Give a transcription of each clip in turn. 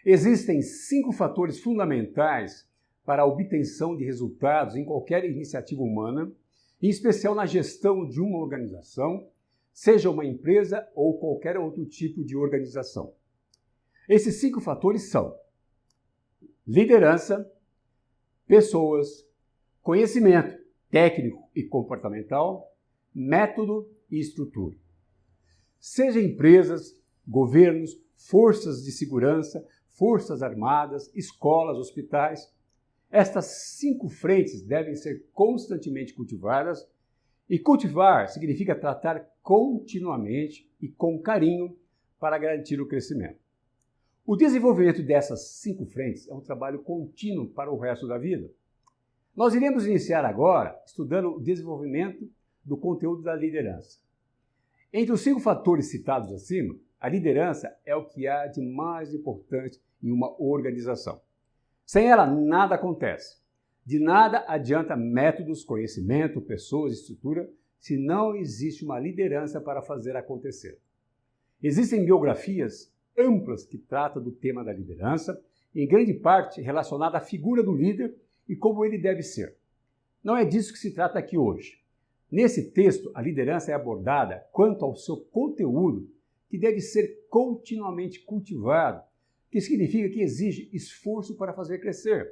Existem 5 fatores fundamentais para a obtenção de resultados em qualquer iniciativa humana, em especial na gestão de uma organização, seja uma empresa ou qualquer outro tipo de organização. Esses 5 fatores são liderança, pessoas, conhecimento técnico e comportamental, método e estrutura. Seja empresas, governos, forças de segurança, forças armadas, escolas, hospitais, estas 5 frentes devem ser constantemente cultivadas, e cultivar significa tratar continuamente e com carinho para garantir o crescimento. O desenvolvimento dessas 5 frentes é um trabalho contínuo para o resto da vida. Nós iremos iniciar agora estudando o desenvolvimento do conteúdo da liderança. Entre os 5 fatores citados acima, a liderança é o que há de mais importante em uma organização. Sem ela, nada acontece. De nada adianta métodos, conhecimento, pessoas, estrutura, se não existe uma liderança para fazer acontecer. Existem biografias amplas que tratam do tema da liderança, em grande parte relacionada à figura do líder e como ele deve ser. Não é disso que se trata aqui hoje. Nesse texto, a liderança é abordada quanto ao seu conteúdo, que deve ser continuamente cultivado, que significa que exige esforço para fazer crescer.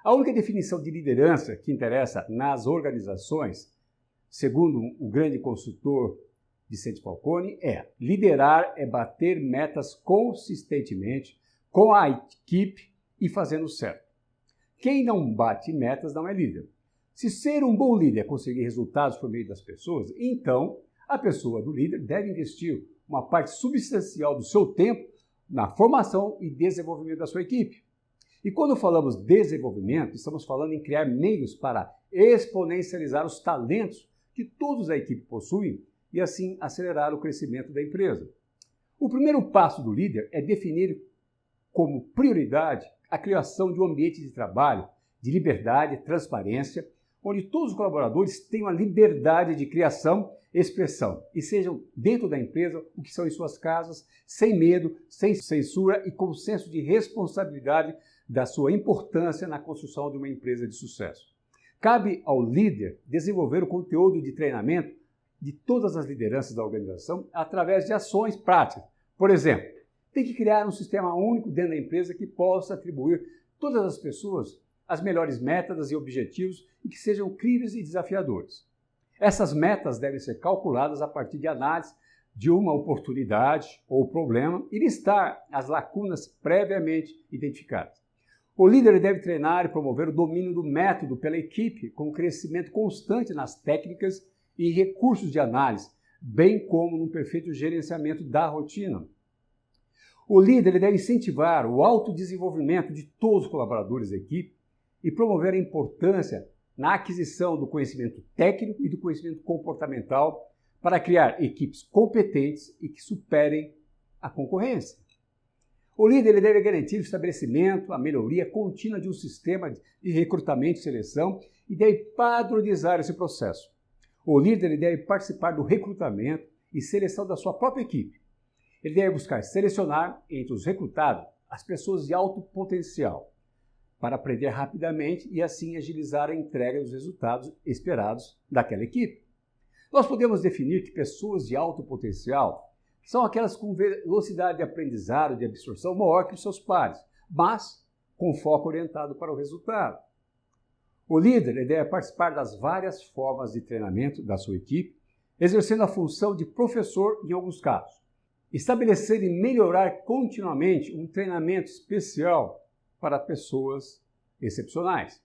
A única definição de liderança que interessa nas organizações, segundo o grande consultor Vicente Falcone, é: liderar é bater metas consistentemente com a equipe e fazendo certo. Quem não bate metas não é líder. Se ser um bom líder é conseguir resultados por meio das pessoas, então a pessoa do líder deve investir uma parte substancial do seu tempo na formação e desenvolvimento da sua equipe. E quando falamos desenvolvimento, estamos falando em criar meios para exponencializar os talentos que todos da equipe possuem e assim acelerar o crescimento da empresa. O primeiro passo do líder é definir como prioridade a criação de um ambiente de trabalho de liberdade e transparência, onde todos os colaboradores tenham a liberdade de criação e expressão e sejam dentro da empresa o que são em suas casas, sem medo, sem censura e com senso de responsabilidade da sua importância na construção de uma empresa de sucesso. Cabe ao líder desenvolver o conteúdo de treinamento de todas as lideranças da organização através de ações práticas. Por exemplo, tem que criar um sistema único dentro da empresa que possa atribuir todas as pessoas as melhores metas e objetivos e que sejam críveis e desafiadores. Essas metas devem ser calculadas a partir de análise de uma oportunidade ou problema e listar as lacunas previamente identificadas. O líder deve treinar e promover o domínio do método pela equipe, com crescimento constante nas técnicas e recursos de análise, bem como no perfeito gerenciamento da rotina. O líder deve incentivar o autodesenvolvimento de todos os colaboradores da equipe e promover a importância na aquisição do conhecimento técnico e do conhecimento comportamental para criar equipes competentes e que superem a concorrência. O líder deve garantir o estabelecimento, a melhoria contínua de um sistema de recrutamento e seleção e deve padronizar esse processo. O líder deve participar do recrutamento e seleção da sua própria equipe. Ele deve buscar selecionar entre os recrutados as pessoas de alto potencial, para aprender rapidamente e assim agilizar a entrega dos resultados esperados daquela equipe. Nós podemos definir que pessoas de alto potencial são aquelas com velocidade de aprendizado, de absorção maior que os seus pares, mas com foco orientado para o resultado. O líder deve participar das várias formas de treinamento da sua equipe, exercendo a função de professor em alguns casos. Estabelecer e melhorar continuamente um treinamento especial para pessoas excepcionais.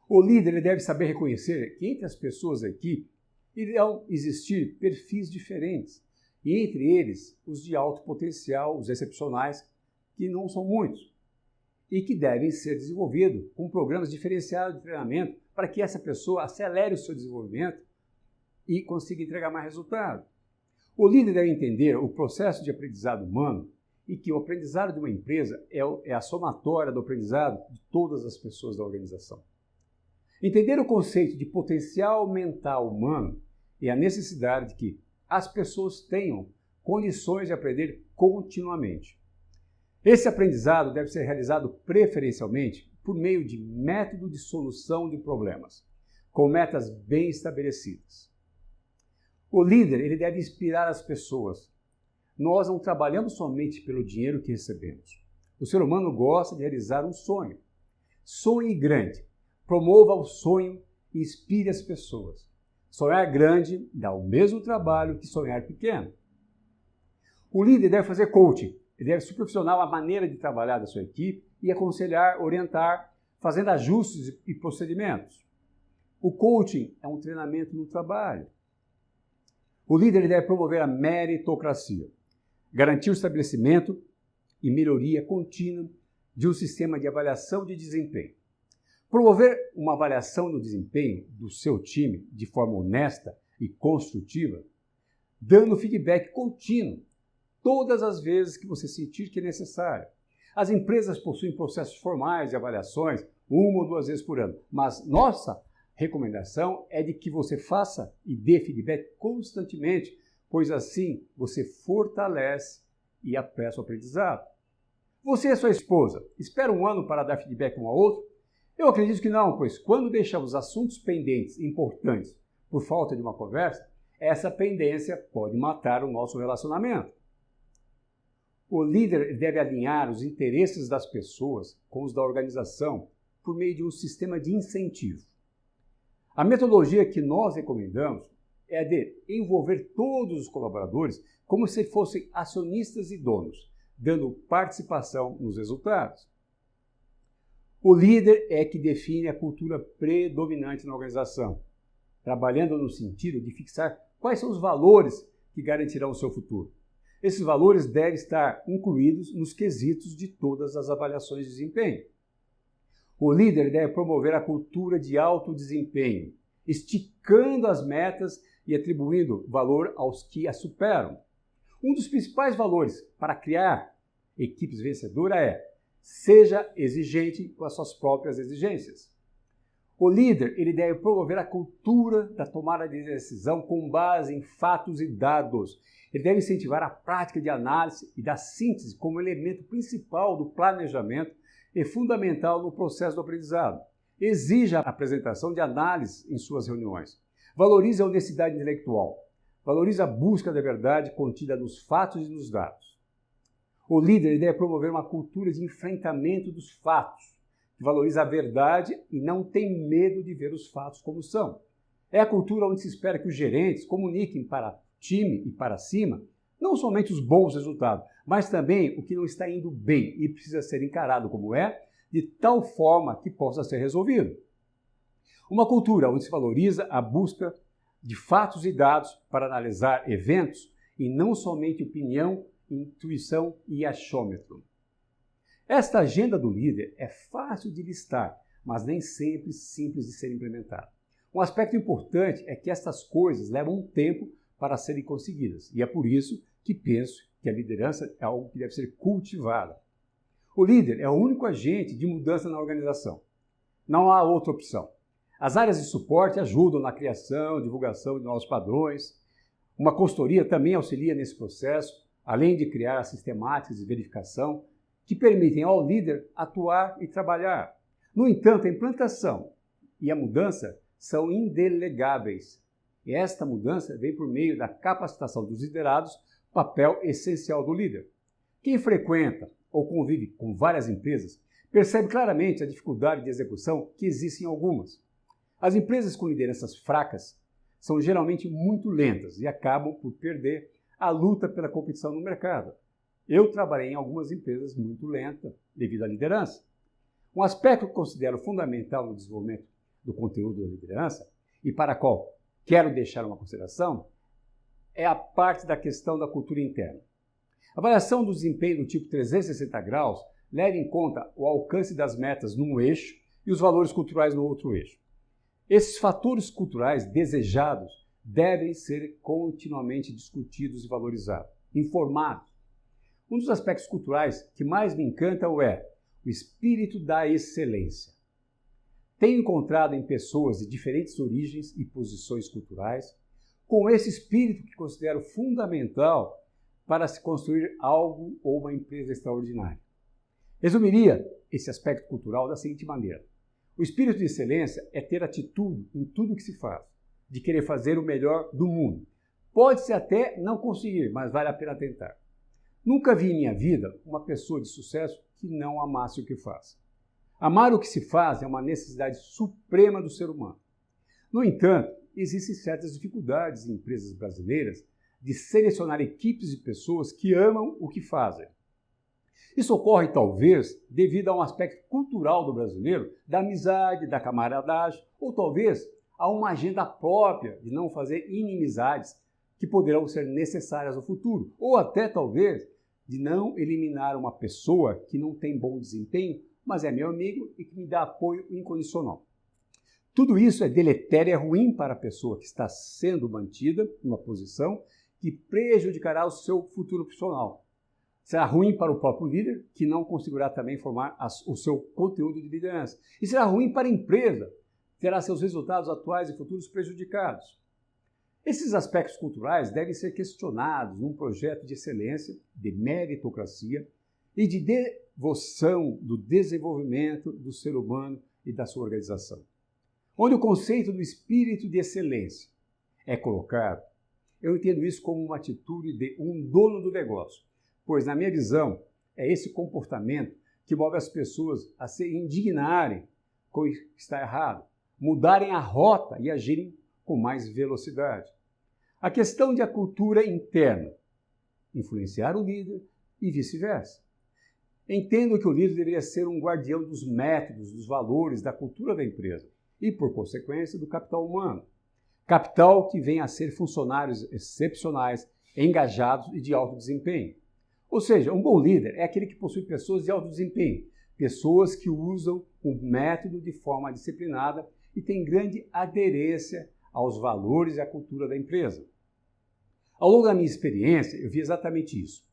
O líder deve saber reconhecer que entre as pessoas da equipe irão existir perfis diferentes, e entre eles os de alto potencial, os excepcionais, que não são muitos, e que devem ser desenvolvidos com programas diferenciados de treinamento para que essa pessoa acelere o seu desenvolvimento e consiga entregar mais resultado. O líder deve entender o processo de aprendizado humano e que o aprendizado de uma empresa é a somatória do aprendizado de todas as pessoas da organização. Entender o conceito de potencial mental humano é a necessidade de que as pessoas tenham condições de aprender continuamente. Esse aprendizado deve ser realizado preferencialmente por meio de método de solução de problemas, com metas bem estabelecidas. O líder ele deve inspirar as pessoas. Nós não trabalhamos somente pelo dinheiro que recebemos. O ser humano gosta de realizar um sonho. Sonhe grande, promova o sonho e inspire as pessoas. Sonhar grande dá o mesmo trabalho que sonhar pequeno. O líder deve fazer coaching, ele deve supervisionar a maneira de trabalhar da sua equipe e aconselhar, orientar, fazendo ajustes e procedimentos. O coaching é um treinamento no trabalho. O líder deve promover a meritocracia, garantir o estabelecimento e melhoria contínua de um sistema de avaliação de desempenho. Promover uma avaliação do desempenho do seu time de forma honesta e construtiva, dando feedback contínuo todas as vezes que você sentir que é necessário. As empresas possuem processos formais de avaliações 1 ou 2 vezes por ano, mas nossa recomendação é de que você faça e dê feedback constantemente, pois assim você fortalece e apressa o aprendizado. Você e sua esposa espera um ano para dar feedback um ao outro? Eu acredito que não, pois quando deixamos assuntos pendentes importantes por falta de uma conversa, essa pendência pode matar o nosso relacionamento. O líder deve alinhar os interesses das pessoas com os da organização por meio de um sistema de incentivo. A metodologia que nós recomendamos é a de envolver todos os colaboradores como se fossem acionistas e donos, dando participação nos resultados. O líder é que define a cultura predominante na organização, trabalhando no sentido de fixar quais são os valores que garantirão o seu futuro. Esses valores devem estar incluídos nos quesitos de todas as avaliações de desempenho. O líder deve promover a cultura de alto desempenho, esticando as metas e atribuindo valor aos que as superam. Um dos principais valores para criar equipes vencedoras é: seja exigente com as suas próprias exigências. O líder ele deve promover a cultura da tomada de decisão com base em fatos e dados. Ele deve incentivar a prática de análise e da síntese como elemento principal do planejamento e fundamental no processo do aprendizado. Exija a apresentação de análise em suas reuniões. Valorize a honestidade intelectual. Valorize a busca da verdade contida nos fatos e nos dados. O líder deve promover uma cultura de enfrentamento dos fatos, que valoriza a verdade e não tem medo de ver os fatos como são. É a cultura onde se espera que os gerentes comuniquem para o time e para cima não somente os bons resultados, mas também o que não está indo bem e precisa ser encarado como é, de tal forma que possa ser resolvido. Uma cultura onde se valoriza a busca de fatos e dados para analisar eventos e não somente opinião, intuição e achômetro. Esta agenda do líder é fácil de listar, mas nem sempre simples de ser implementada. Um aspecto importante é que estas coisas levam um tempo para serem conseguidas, e é por isso que penso que a liderança é algo que deve ser cultivada. O líder é o único agente de mudança na organização. Não há outra opção. As áreas de suporte ajudam na criação, divulgação de novos padrões. Uma consultoria também auxilia nesse processo, além de criar sistemáticas de verificação que permitem ao líder atuar e trabalhar. No entanto, a implantação e a mudança são indelegáveis. E esta mudança vem por meio da capacitação dos liderados, papel essencial do líder. Quem frequenta ou convive com várias empresas percebe claramente a dificuldade de execução que existe em algumas. As empresas com lideranças fracas são geralmente muito lentas e acabam por perder a luta pela competição no mercado. Eu trabalhei em algumas empresas muito lentas devido à liderança. Um aspecto que considero fundamental no desenvolvimento do conteúdo da liderança e para a qual quero deixar uma consideração é a parte da questão da cultura interna. A avaliação do desempenho do tipo 360 graus leva em conta o alcance das metas num eixo e os valores culturais no outro eixo. Esses fatores culturais desejados devem ser continuamente discutidos e valorizados, informados. Um dos aspectos culturais que mais me encanta é o espírito da excelência. Tenho encontrado em pessoas de diferentes origens e posições culturais com esse espírito que considero fundamental para se construir algo ou uma empresa extraordinária. Resumiria esse aspecto cultural da seguinte maneira: o espírito de excelência é ter atitude em tudo que se faz, de querer fazer o melhor do mundo. Pode-se até não conseguir, mas vale a pena tentar. Nunca vi em minha vida uma pessoa de sucesso que não amasse o que faz. Amar o que se faz é uma necessidade suprema do ser humano. No entanto, existem certas dificuldades em empresas brasileiras de selecionar equipes de pessoas que amam o que fazem. Isso ocorre, talvez, devido a um aspecto cultural do brasileiro, da amizade, da camaradagem, ou talvez a uma agenda própria de não fazer inimizades que poderão ser necessárias no futuro, ou até, talvez, de não eliminar uma pessoa que não tem bom desempenho, mas é meu amigo e que me dá apoio incondicional. Tudo isso é deletério e é ruim para a pessoa que está sendo mantida numa posição que prejudicará o seu futuro profissional. Será ruim para o próprio líder, que não conseguirá também formar o seu conteúdo de liderança. E será ruim para a empresa, terá seus resultados atuais e futuros prejudicados. Esses aspectos culturais devem ser questionados num projeto de excelência, de meritocracia e de devoção do desenvolvimento do ser humano e da sua organização. Onde o conceito do espírito de excelência é colocado, eu entendo isso como uma atitude de um dono do negócio, pois, na minha visão, é esse comportamento que move as pessoas a se indignarem com o que está errado, mudarem a rota e agirem com mais velocidade. A questão de a cultura interna, influenciar o líder e vice-versa. Entendo que o líder deveria ser um guardião dos métodos, dos valores, da cultura da empresa e, por consequência, do capital humano. Capital que venha a ser funcionários excepcionais, engajados e de alto desempenho. Ou seja, um bom líder é aquele que possui pessoas de alto desempenho, pessoas que usam o método de forma disciplinada e têm grande aderência aos valores e à cultura da empresa. Ao longo da minha experiência, eu vi exatamente isso.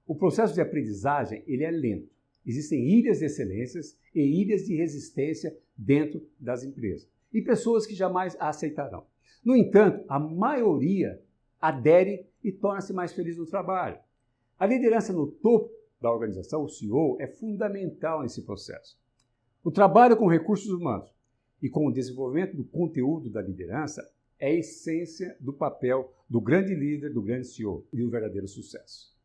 O processo de aprendizagem ele é lento. Existem ilhas de excelências e ilhas de resistência dentro das empresas. E pessoas que jamais a aceitarão. No entanto, a maioria adere e torna-se mais feliz no trabalho. A liderança no topo da organização, o CEO, é fundamental nesse processo. O trabalho com recursos humanos e com o desenvolvimento do conteúdo da liderança é a essência do papel do grande líder, do grande CEO e do verdadeiro sucesso.